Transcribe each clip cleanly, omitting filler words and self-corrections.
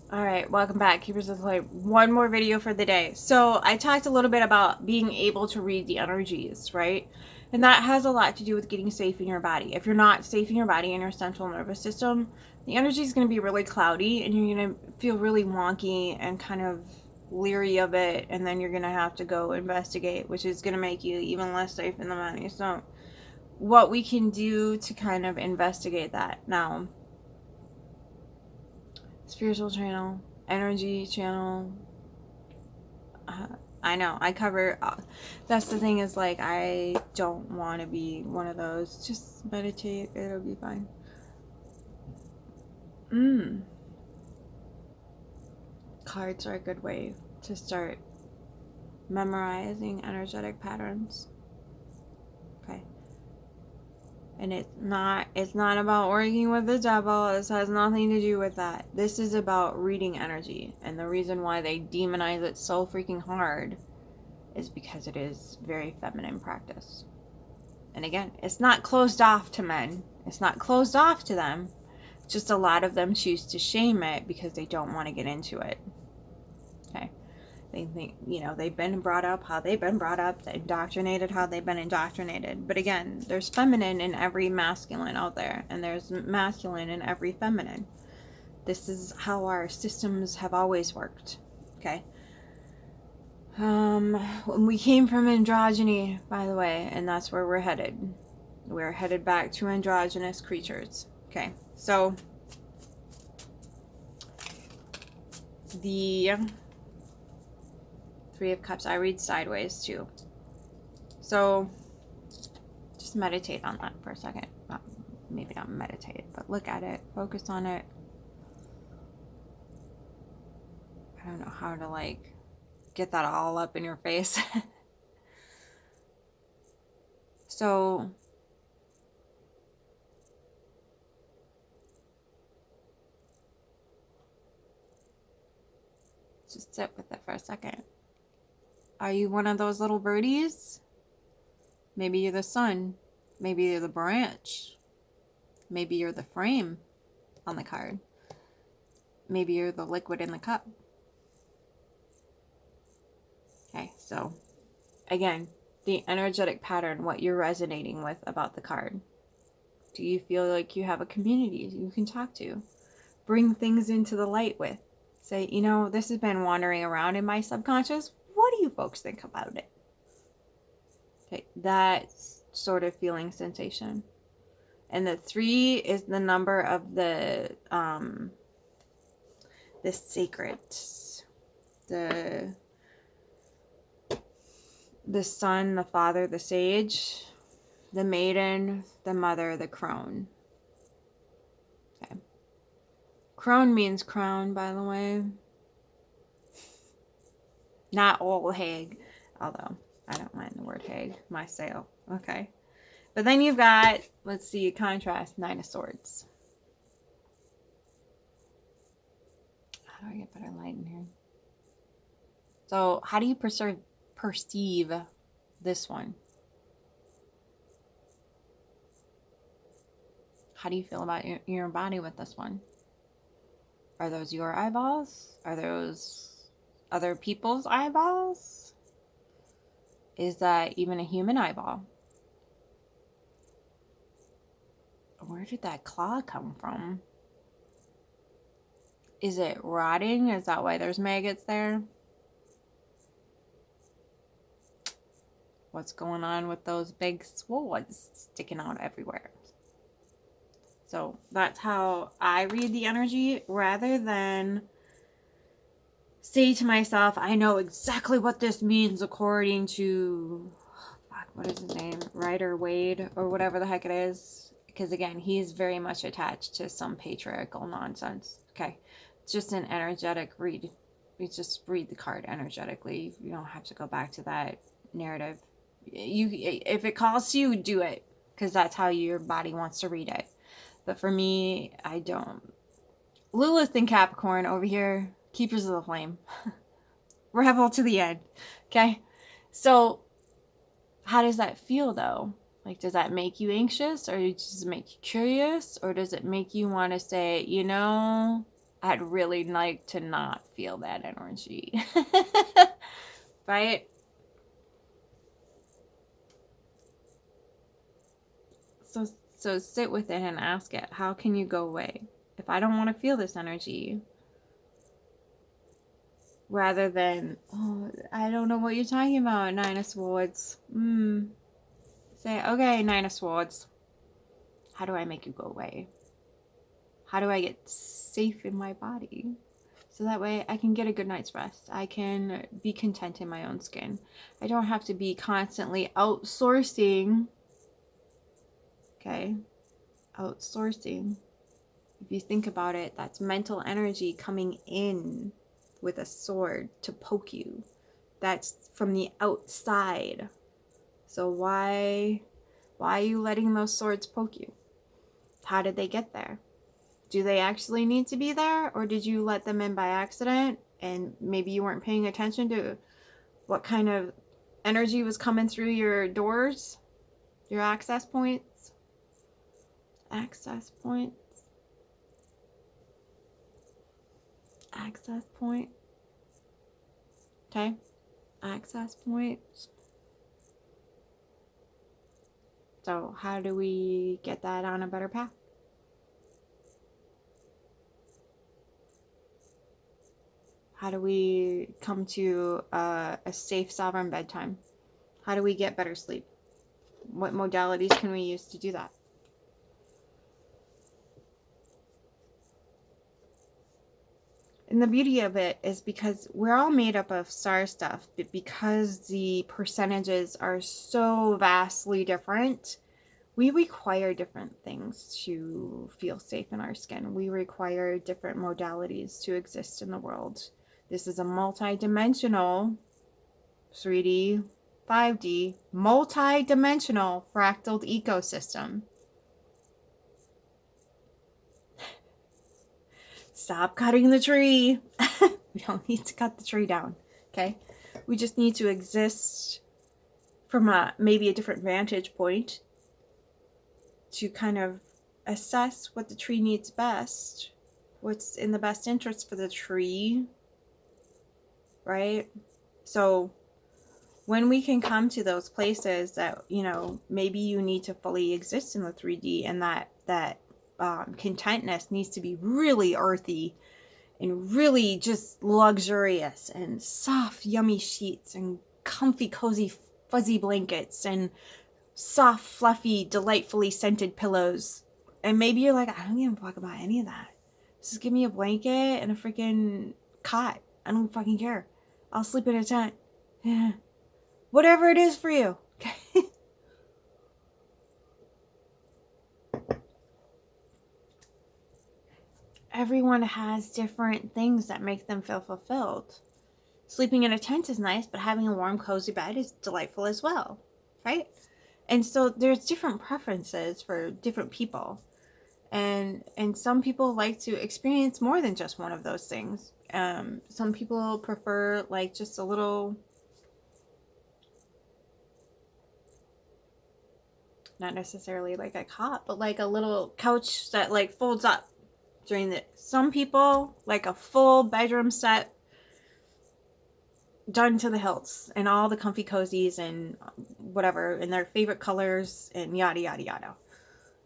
All right, welcome back, Keepers of the Flame. One more video for the day. So I talked a little bit about being able to read the energies, right? And that has a lot to do with getting safe in your body. If you're not safe in your body and your central nervous system, the energy is going to be really cloudy and you're going to feel really wonky and kind of leery of it. And then you're going to have to go investigate, which is going to make you even less safe in the body. So what we can do to kind of investigate that now, spiritual channel, energy channel. I know I cover. That's the thing is like I don't want to be one of those. Just meditate. It'll be fine. Cards are a good way to start memorizing energetic patterns. Okay. And it's not about working with the devil. This has nothing to do with that. This is about reading energy. And the reason why they demonize it so freaking hard is because it is very feminine practice. And again, it's not closed off to men. It's not closed off to them. Just a lot of them choose to shame it because they don't want to get into it. Okay. They think, they've been brought up how they've been brought up, indoctrinated how they've been indoctrinated. But again, there's feminine in every masculine out there, and there's masculine in every feminine. This is how our systems have always worked. Okay. We came from androgyny, by the way, and that's where we're headed. We're headed back to androgynous creatures. Okay, so the Three of Cups, I read sideways too. So just meditate on that for a second. Maybe not meditate, but look at it, focus on it. I don't know how to get that all up in your face. So just sit with it for a second. Are you one of those little birdies? Maybe you're the sun. Maybe you're the branch. Maybe you're the frame on the card. Maybe you're the liquid in the cup. Okay, so again, the energetic pattern, what you're resonating with about the card. Do you feel like you have a community you can talk to? Bring things into the light with. Say, this has been wandering around in my subconscious. What do you folks think about it? Okay, that sort of feeling sensation. And the 3 is the number of the sacred, the son, the father, the sage, the maiden, the mother, the crone. Okay. Crone means crown, by the way. Not old hag, although I don't mind the word hag myself. Okay. But then you've got, let's see, contrast, 9 of Swords. How do I get better light in here? So how do you perceive this one? How do you feel about your body with this one? Are those your eyeballs? Are those other people's eyeballs? Is that even a human eyeball? Where did that claw come from? Is it rotting? Is that why there's maggots there? What's going on with those big swolls sticking out everywhere? So that's how I read the energy, rather than say to myself, I know exactly what this means according to, what is his name? Rider Wade, or whatever the heck it is. Because again, he's very much attached to some patriarchal nonsense. Okay. It's just an energetic read. You just read the card energetically. You don't have to go back to that narrative. If it calls to you, do it. Because that's how your body wants to read it. But for me, I don't. Lilith and Capricorn over here, Keepers of the Flame. Rebel to the end. Okay? So, how does that feel though? Like, does that make you anxious, or does it make you curious, or does it make you want to say, I'd really like to not feel that energy. Right? So so sit with it and ask it, how can you go away? If I don't want to feel this energy, rather than, oh, I don't know what you're talking about, Nine of Swords. Say, okay, Nine of Swords. How do I make you go away? How do I get safe in my body? So that way I can get a good night's rest. I can be content in my own skin. I don't have to be constantly outsourcing. Okay? Outsourcing. If you think about it, that's mental energy coming in with a sword to poke you. That's from the outside. So why are you letting those swords poke you? How did they get there? Do they actually need to be there, or did you let them in by accident and maybe you weren't paying attention to what kind of energy was coming through your doors, your access points? Access point. Access point. Okay? Access points. So how do we get that on a better path? How do we come to a safe, sovereign bedtime? How do we get better sleep? What modalities can we use to do that? And the beauty of it is because we're all made up of star stuff, but because the percentages are so vastly different, we require different things to feel safe in our skin. We require different modalities to exist in the world. This is a multi-dimensional 3D, 5D, multi-dimensional fractaled ecosystem. Stop cutting the tree. We don't need to cut the tree down, okay? We just need to exist from maybe a different vantage point to kind of assess what the tree needs best, what's in the best interest for the tree, right? So when we can come to those places that, you know, maybe you need to fully exist in the 3D, and that contentness needs to be really earthy and really just luxurious and soft, yummy sheets and comfy, cozy, fuzzy blankets and soft, fluffy, delightfully scented pillows. And maybe you're like, I don't give a fuck about any of that. Just give me a blanket and a freaking cot. I don't fucking care. I'll sleep in a tent. Yeah. Whatever it is for you. Okay. Everyone has different things that make them feel fulfilled. Sleeping in a tent is nice, but having a warm, cozy bed is delightful as well, right? And so there's different preferences for different people. And some people like to experience more than just one of those things. Some people prefer like just a little, not necessarily like a cot, but like a little couch that like folds up during the, some people like a full bedroom set done to the hilts and all the comfy cozies and whatever and their favorite colors and yada yada yada.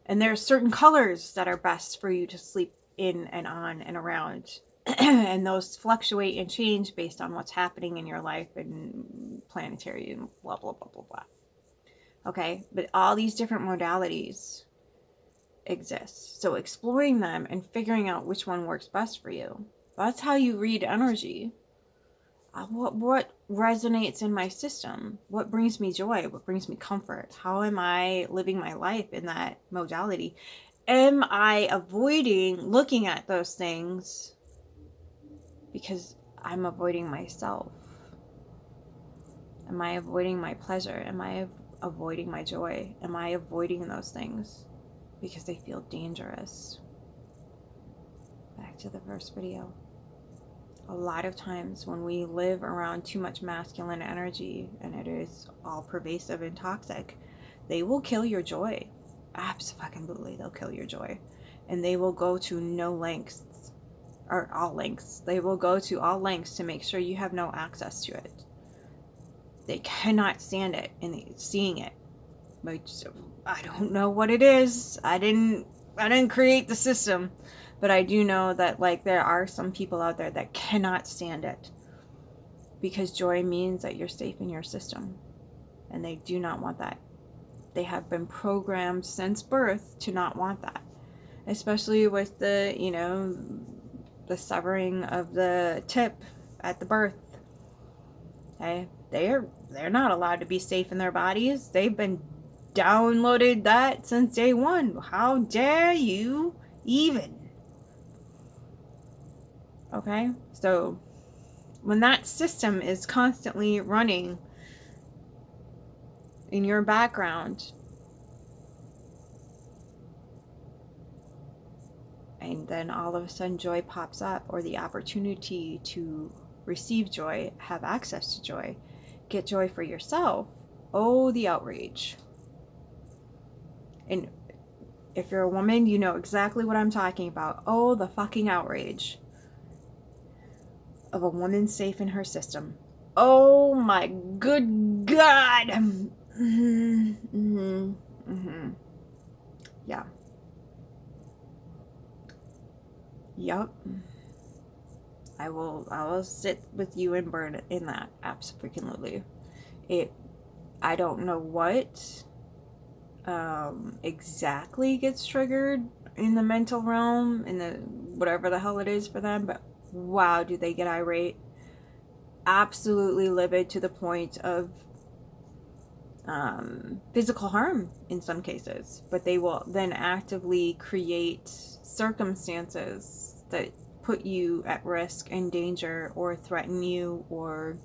And there's certain colors that are best for you to sleep in and on and around. And those fluctuate and change based on what's happening in your life and planetary and blah blah blah blah blah. Okay, but all these different modalities exist. So exploring them and figuring out which one works best for you. That's how you read energy. What resonates in my system? What brings me joy? What brings me comfort? How am I living my life in that modality? Am I avoiding looking at those things because I'm avoiding myself? Am I avoiding my pleasure? Am I avoiding my joy? Am I avoiding those things because they feel dangerous? Back to the first video. A lot of times when we live around too much masculine energy and it is all pervasive and toxic, they will kill your joy. Absolutely, they'll kill your joy. And they will go to no lengths or all lengths. They will go to all lengths to make sure you have no access to it. They cannot stand it and seeing it. Like, I don't know what it is. I didn't create the system, but I do know that like there are some people out there that cannot stand it, because joy means that you're safe in your system, and they do not want that. They have been programmed since birth to not want that, especially with the, you know, the severing of the tip at the birth. Okay, they're not allowed to be safe in their bodies. They've been downloaded that since day one. How dare you even? Okay, so when that system is constantly running in your background, and then all of a sudden joy pops up, or the opportunity to receive joy, have access to joy, get joy for yourself, oh, the outrage. And if you're a woman, you know exactly what I'm talking about. Oh, the fucking outrage of a woman safe in her system. Oh my good God. Yeah. Yep. I will sit with you and burn in that. Absolutely. I don't know what exactly gets triggered in the mental realm, in the whatever the hell it is for them, but wow, do they get irate, absolutely livid, to the point of physical harm in some cases. But they will then actively create circumstances that put you at risk and danger, or threaten you, or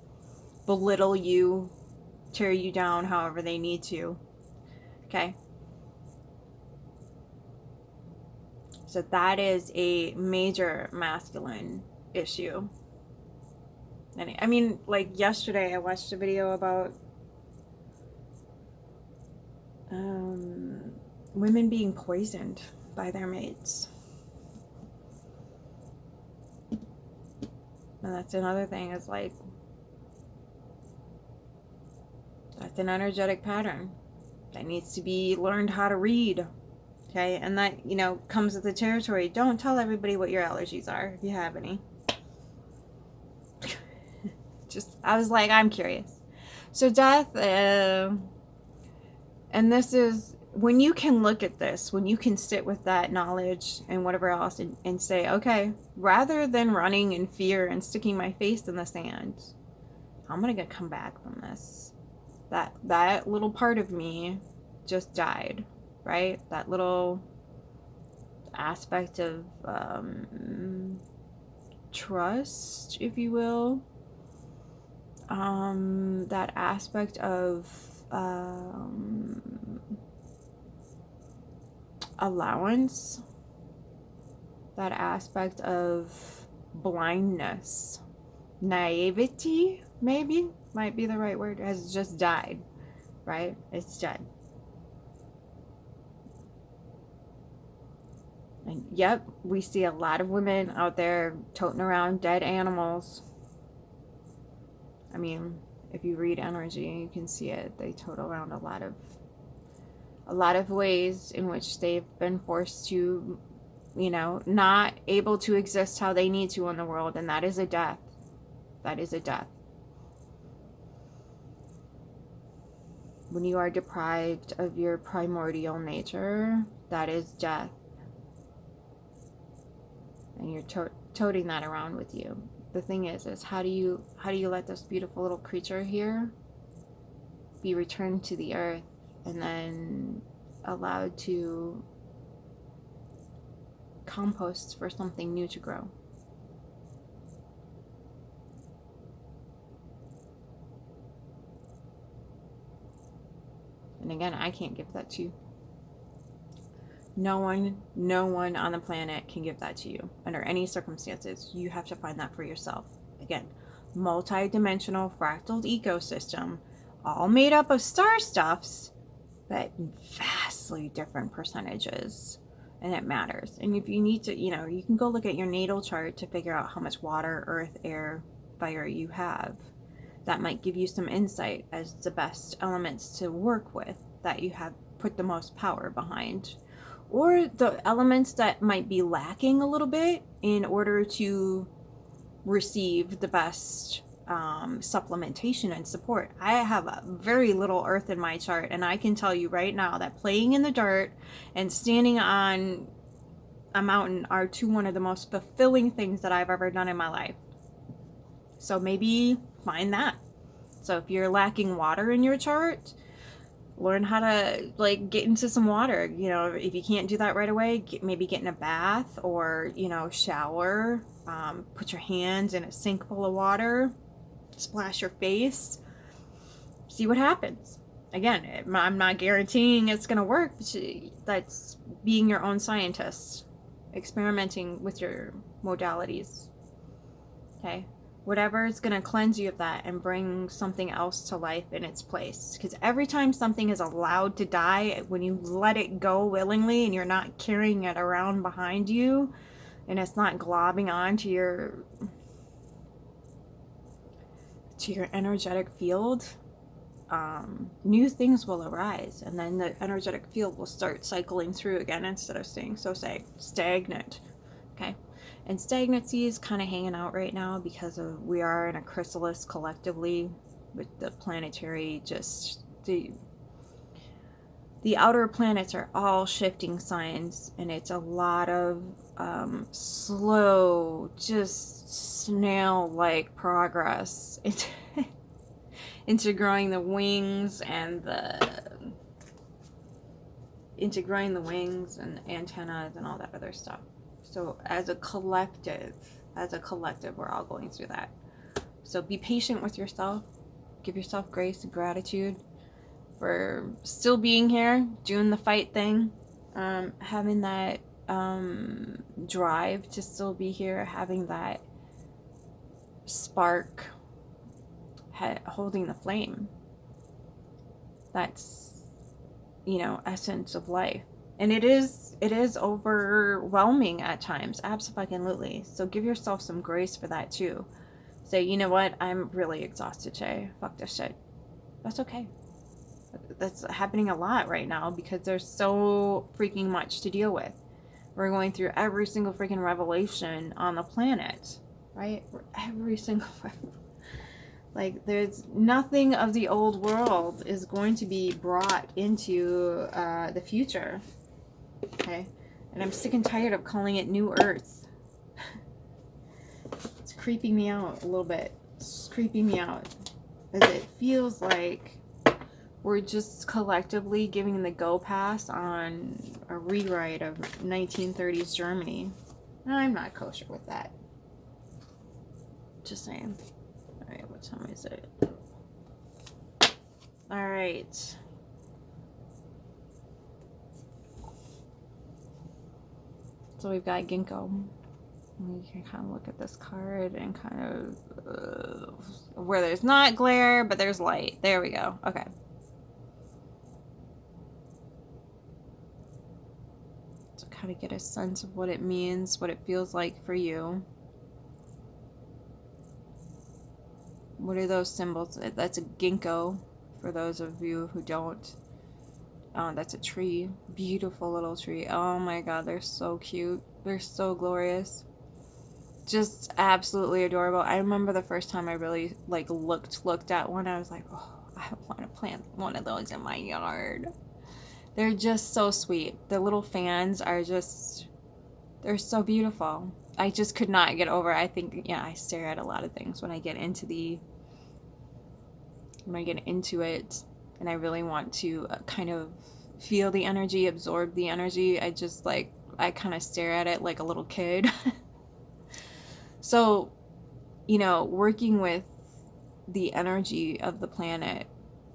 belittle you, tear you down however they need to. Okay. So that is a major masculine issue. And I mean, like yesterday I watched a video about women being poisoned by their mates. And that's another thing, is like, that's an energetic pattern that needs to be learned how to read. Okay, and that, you know, comes with the territory. Don't tell everybody what your allergies are, if you have any. Just, I was like, I'm curious. So death, and this is, when you can look at this, when you can sit with that knowledge and whatever else, and say, okay, rather than running in fear and sticking my face in the sand, I'm gonna come back from this. That little part of me just died, right? That little aspect of trust, if you will, that aspect of allowance, that aspect of blindness, naivety, maybe might be the right word, has just died, right? It's dead. And yep, we see a lot of women out there toting around dead animals. I mean, if you read energy, you can see it. They tote around a lot of ways in which they've been forced to, you know, not able to exist how they need to in the world, and that is a death. That is a death. When you are deprived of your primordial nature, that is death. And you're toting that around with you. The thing is how do you let this beautiful little creature here be returned to the earth, and then allowed to compost for something new to grow? And again, I can't give that to you. No one on the planet can give that to you under any circumstances. You have to find that for yourself. Again, multi-dimensional fractal ecosystem, all made up of star stuffs, but vastly different percentages. and it matters. And if you need to, you know, you can go look at your natal chart to figure out how much water, earth, air, fire you have. That might give you some insight as the best elements to work with that you have put the most power behind, or the elements that might be lacking a little bit in order to receive the best supplementation and support. I have a very little earth in my chart, and I can tell you right now that playing in the dirt and standing on a mountain are one of the most fulfilling things that I've ever done in my life. So maybe find that. So if you're lacking water in your chart, learn how to like get into some water. You know, if you can't do that right away, maybe get in a bath, or, you know, shower. Put your hands in a sink full of water, splash your face, see what happens. Again, I'm not guaranteeing it's going to work. That's being your own scientist, experimenting with your modalities. Okay, whatever is going to cleanse you of that and bring something else to life in its place. Because every time something is allowed to die, when you let it go willingly and you're not carrying it around behind you, and it's not globbing onto your energetic field, new things will arise, and then the energetic field will start cycling through again instead of staying so stagnant. Okay, and stagnancy is kind of hanging out right now because we are in a chrysalis collectively with the planetary, just the outer planets are all shifting signs, and it's a lot of slow, just snail-like progress into growing the wings and antennas and all that other stuff. So as a collective, we're all going through that. So be patient with yourself. Give yourself grace and gratitude for still being here, doing the fight thing, having that drive to still be here, having that spark, holding the flame. That's, you know, essence of life. And it is overwhelming at times, absolutely. So give yourself some grace for that too. Say, you know what, I'm really exhausted today. Fuck this shit. That's okay. That's happening a lot right now because there's so freaking much to deal with. We're going through every single freaking revelation on the planet, right? Every single like, there's nothing of the old world is going to be brought into the future. Okay, and I'm sick and tired of calling it New Earth. It's creeping me out a little bit. It's creeping me out as it feels like we're just collectively giving the go pass on a rewrite of 1930s Germany. I'm not kosher with that. Just saying. Alright, what time is it? Alright. So we've got Ginkgo. We can kind of look at this card and kind of where there's not glare, but there's light. There we go. Okay. So kind of get a sense of what it means, what it feels like for you. What are those symbols? That's a ginkgo, for those of you who don't. Oh, that's a tree. Beautiful little tree. Oh my god, they're so cute. They're so glorious. Just absolutely adorable. I remember the first time I really like looked at one, I was like, oh, I want to plant one of those in my yard. They're just so sweet. The little fans are just, they're so beautiful. I just could not get over it. I think, yeah, I stare at a lot of things when I get into it, and I really want to kind of feel the energy, absorb the energy. I kind of stare at it like a little kid. So, you know, working with the energy of the planet,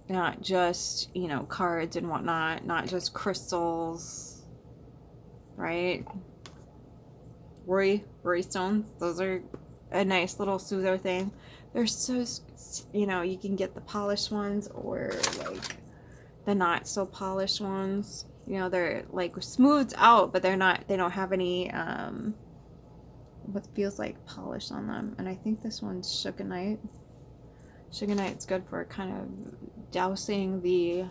not just, you know, cards and whatnot, not just crystals, right? Worry stones, those are a nice little soother thing. They're so, you know, you can get the polished ones or like the not so polished ones. You know, they're like smoothed out, but they don't have any what feels like polish on them. And I think this one's sugarite. Sugarite's good for kind of dousing the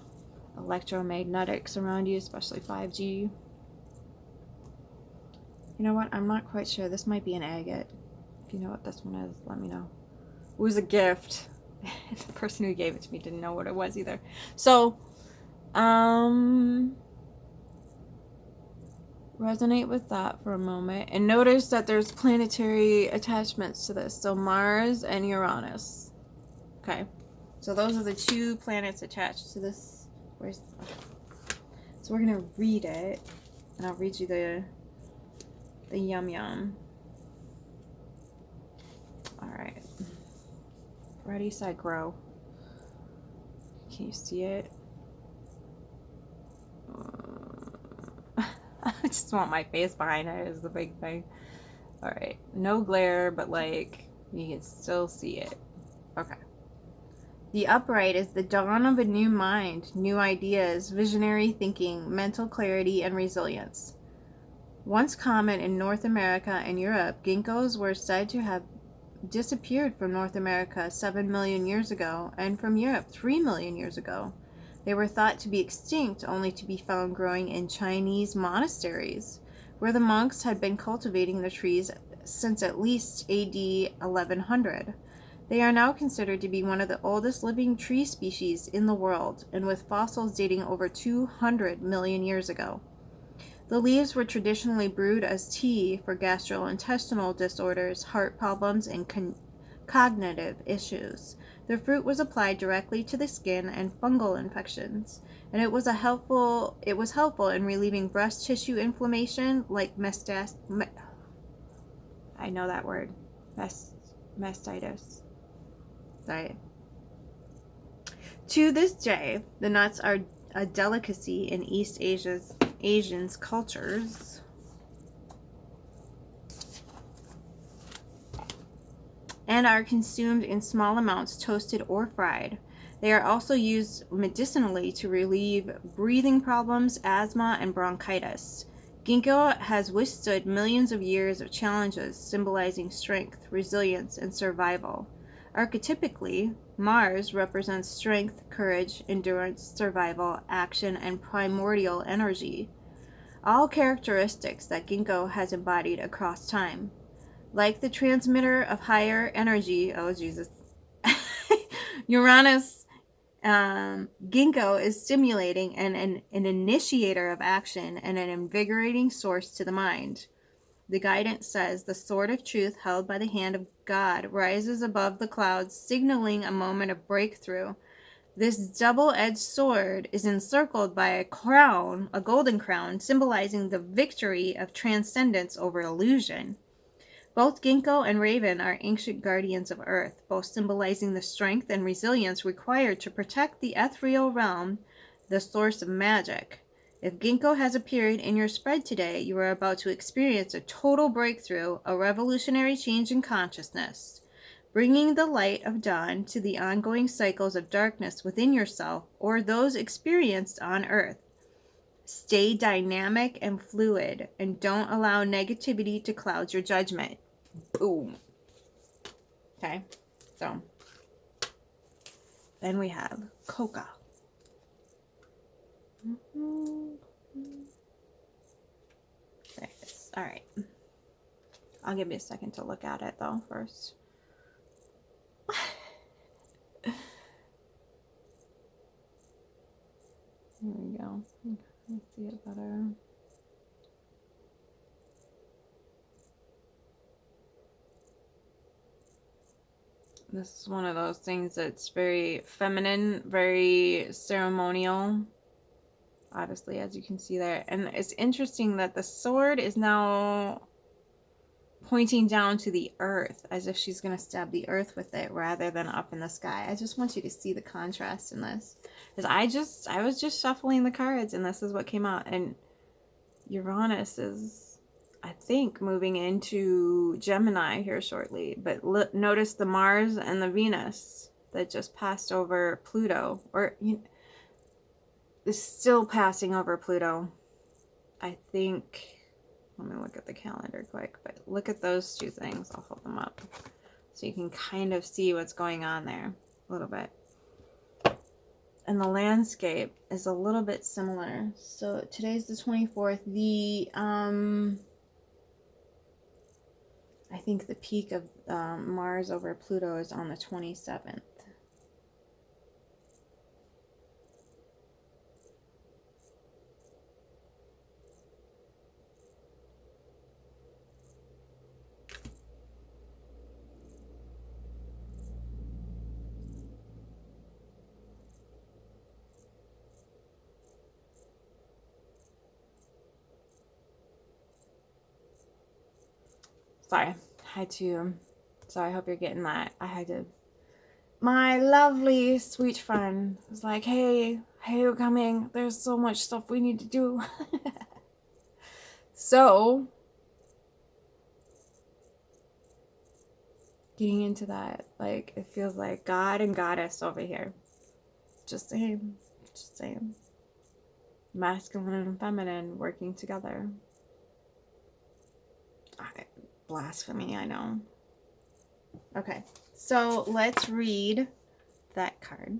electromagnetics around you, especially 5G. You know what? I'm not quite sure. This might be an agate. If you know what this one is, let me know. It was a gift. The person who gave it to me didn't know what it was either. So, resonate with that for a moment and notice that there's planetary attachments to this. So Mars and Uranus. Okay. So those are the two planets attached to this. So we're gonna read it, and I'll read you the yum yum. All right. Ready, set, grow. Can you see it? I just want my face behind it is the big thing. All right. No glare, but like you can still see it. Okay. The upright is the dawn of a new mind, new ideas, visionary thinking, mental clarity, and resilience. Once common in North America and Europe, ginkgos were said to have disappeared from North America 7 million years ago and from Europe 3 million years ago. They were thought to be extinct, only to be found growing in Chinese monasteries, where the monks had been cultivating the trees since at least AD 1100. They are now considered to be one of the oldest living tree species in the world, and with fossils dating over 200 million years ago. The leaves were traditionally brewed as tea for gastrointestinal disorders, heart problems, and cognitive issues. The fruit was applied directly to the skin and fungal infections, and it was helpful in relieving breast tissue inflammation like I know that word. Mastitis. Sorry. To this day, the nuts are a delicacy in East Asians cultures. And are consumed in small amounts, toasted or fried. They are also used medicinally to relieve breathing problems, asthma, and bronchitis. Ginkgo has withstood millions of years of challenges, symbolizing strength, resilience, and survival. Archetypically, Mars represents strength, courage, endurance, survival, action, and primordial energy, all characteristics that Ginkgo has embodied across time. Like the transmitter of higher energy, oh Jesus, Uranus, Ginkgo is stimulating and an initiator of action and an invigorating source to the mind. The guidance says the sword of truth held by the hand of God rises above the clouds, signaling a moment of breakthrough. This double-edged sword is encircled by a crown, a golden crown, symbolizing the victory of transcendence over illusion. Both ginkgo and raven are ancient guardians of Earth, both symbolizing the strength and resilience required to protect the ethereal realm, the source of magic. If ginkgo has appeared in your spread today, you are about to experience a total breakthrough, a revolutionary change in consciousness, bringing the light of dawn to the ongoing cycles of darkness within yourself or those experienced on Earth. Stay dynamic and fluid, and don't allow negativity to cloud your judgment. Boom. Okay, so then we have coca. There it is. All right. I'll give you a second to look at it though first. There we go. Let's see it better. This is one of those things that's very feminine, very ceremonial. Obviously, as you can see there. And it's interesting that the sword is now pointing down to the earth as if she's going to stab the earth with it rather than up in the sky. I just want you to see the contrast in this. Because I was just shuffling the cards and this is what came out. And Uranus is, I think, moving into Gemini here shortly. But notice the Mars and the Venus that just passed over Pluto. Or, is still passing over Pluto. I think, let me look at the calendar quick, but look at those two things. I'll hold them up so you can kind of see what's going on there a little bit. And the landscape is a little bit similar. So today's the 24th. I think the peak of Mars over Pluto is on the 27th. Sorry, I hope you're getting that. My lovely sweet friend was like, hey, you're coming. There's so much stuff we need to do. So, getting into that, like, it feels like God and Goddess over here. Just saying. Masculine and feminine working together. Blasphemy, I know. Okay, so let's read that card.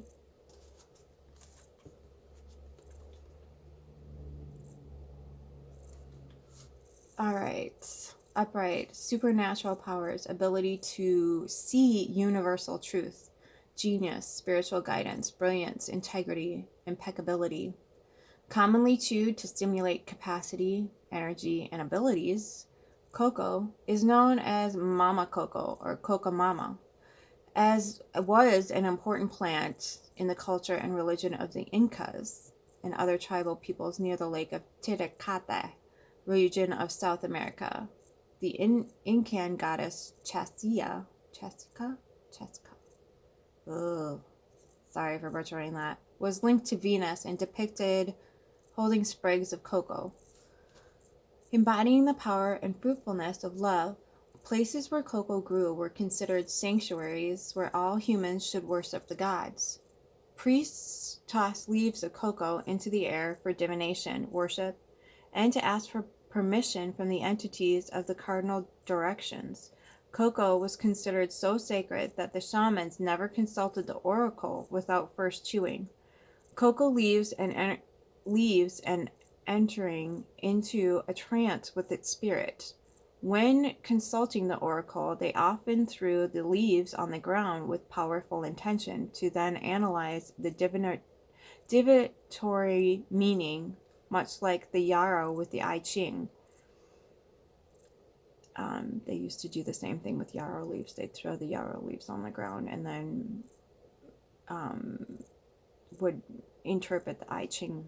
All right. Upright, supernatural powers, ability to see universal truth, genius, spiritual guidance, brilliance, integrity, impeccability. Commonly chewed to stimulate capacity, energy, and abilities, cocoa is known as Mama Coco or Coca Mama, as was an important plant in the culture and religion of the Incas and other tribal peoples near the lake of Titicaca, region of South America. The Incan goddess Chasica, sorry for butchering that, was linked to Venus and depicted holding sprigs of cocoa, embodying the power and fruitfulness of love. Places where cocoa grew were considered sanctuaries where all humans should worship the gods. Priests tossed leaves of cocoa into the air for divination, worship, and to ask for permission from the entities of the cardinal directions. Cocoa was considered so sacred that the shamans never consulted the oracle without first chewing. Cocoa leaves and entering into a trance with its spirit. When consulting the oracle, they often threw the leaves on the ground with powerful intention to then analyze the divinatory meaning, much like the yarrow with the I Ching. They used to do the same thing with yarrow leaves. They'd throw the yarrow leaves on the ground and then would interpret the I Ching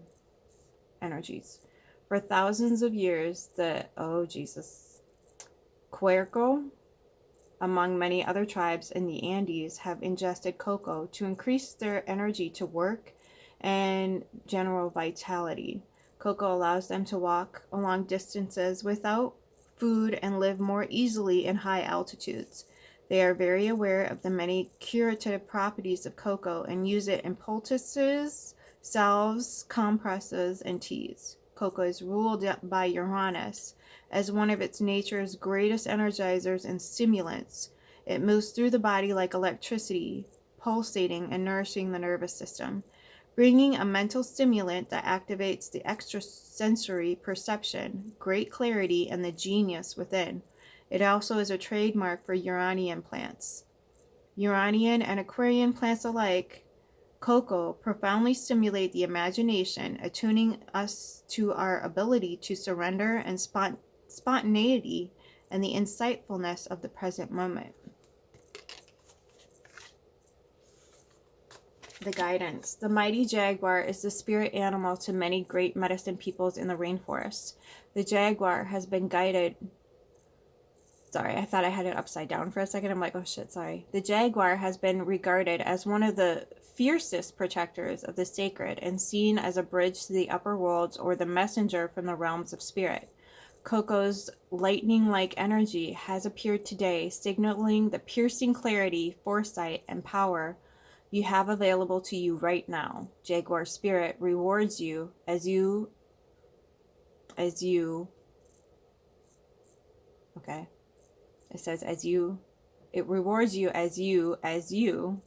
energies. For thousands of years, the Querco, among many other tribes in the Andes, have ingested cocoa to increase their energy to work and general vitality. Cocoa allows them to walk long distances without food and live more easily in high altitudes. They are very aware of the many curative properties of cocoa and use it in poultices, salves, compresses, and teas. Cocoa is ruled by Uranus as one of its nature's greatest energizers and stimulants. It moves through the body like electricity, pulsating and nourishing the nervous system, bringing a mental stimulant that activates the extrasensory perception, great clarity, and the genius within. It also is a trademark for Uranian plants. Uranian and Aquarian plants alike, cocoa profoundly stimulate the imagination, attuning us to our ability to surrender and spontaneity and the insightfulness of the present moment. The guidance. The mighty jaguar is the spirit animal to many great medicine peoples in the rainforest. The jaguar has been guided. Sorry, I thought I had it upside down for a second. I'm like, oh shit, sorry. The jaguar has been regarded as one of the fiercest protectors of the sacred and seen as a bridge to the upper worlds or the messenger from the realms of spirit. Cocoa's lightning-like energy has appeared today, signaling the piercing clarity, foresight, and power you have available to you right now. Jaguar Spirit rewards you as you, okay, it says it rewards you as you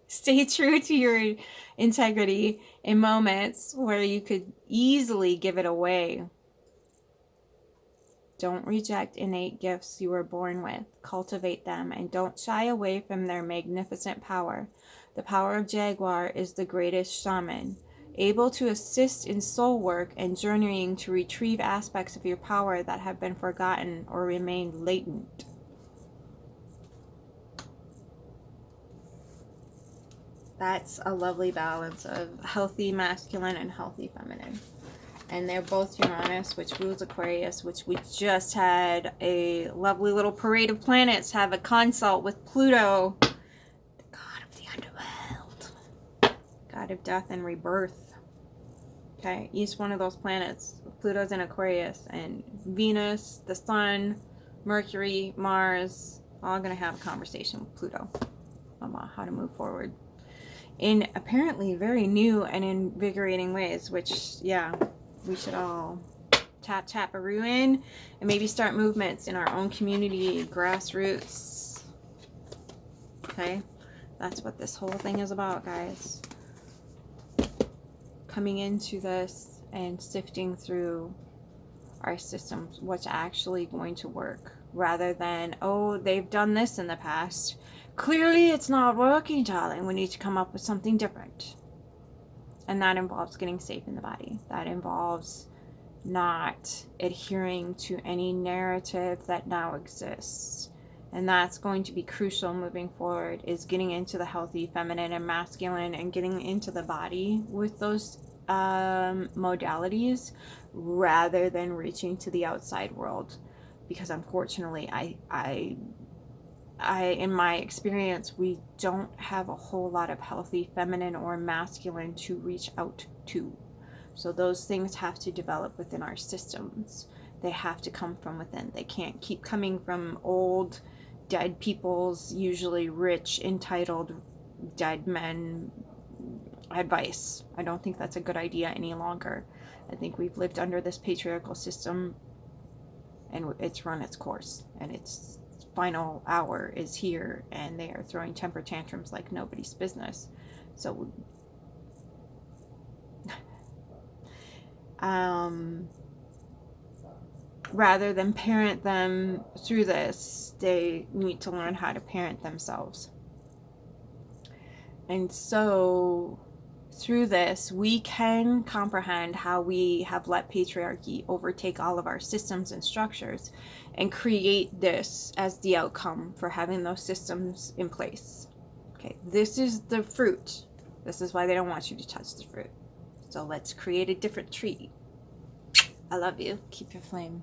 stay true to your integrity in moments where you could easily give it away. Don't reject innate gifts you were born with. Cultivate them and don't shy away from their magnificent power. The power of Jaguar is the greatest shaman, able to assist in soul work and journeying to retrieve aspects of your power that have been forgotten or remained latent. That's a lovely balance of healthy masculine and healthy feminine. And they're both Uranus, which rules Aquarius, which we just had a lovely little parade of planets have a consult with Pluto, the god of the underworld, god of death and rebirth. Okay, each one of those planets, Pluto's in Aquarius, and Venus, the Sun, Mercury, Mars, all going to have a conversation with Pluto about how to move forward in apparently very new and invigorating ways, which, yeah, we should all tap-a-roo in and maybe start movements in our own community, grassroots. Okay, that's what this whole thing is about, guys. Coming into this and sifting through our systems, what's actually going to work, rather than, oh, they've done this in the past, clearly it's not working, darling, we need to come up with something different. And that involves getting safe in the body. That involves not adhering to any narrative that now exists. And that's going to be crucial moving forward, is getting into the healthy feminine and masculine and getting into the body with those modalities rather than reaching to the outside world. Because unfortunately, I in my experience, we don't have a whole lot of healthy feminine or masculine to reach out to. So those things have to develop within our systems. They have to come from within. They can't keep coming from old, dead people's, usually rich, entitled, dead men advice. I don't think that's a good idea any longer. I think we've lived under this patriarchal system and it's run its course, and its final hour is here, and they are throwing temper tantrums like nobody's business. So rather than parent them through this, they need to learn how to parent themselves. And so through this, we can comprehend how we have let patriarchy overtake all of our systems and structures and create this as the outcome for having those systems in place. Okay, this is the fruit. This is why they don't want you to touch the fruit. So let's create a different tree. I love you. Keep your flame.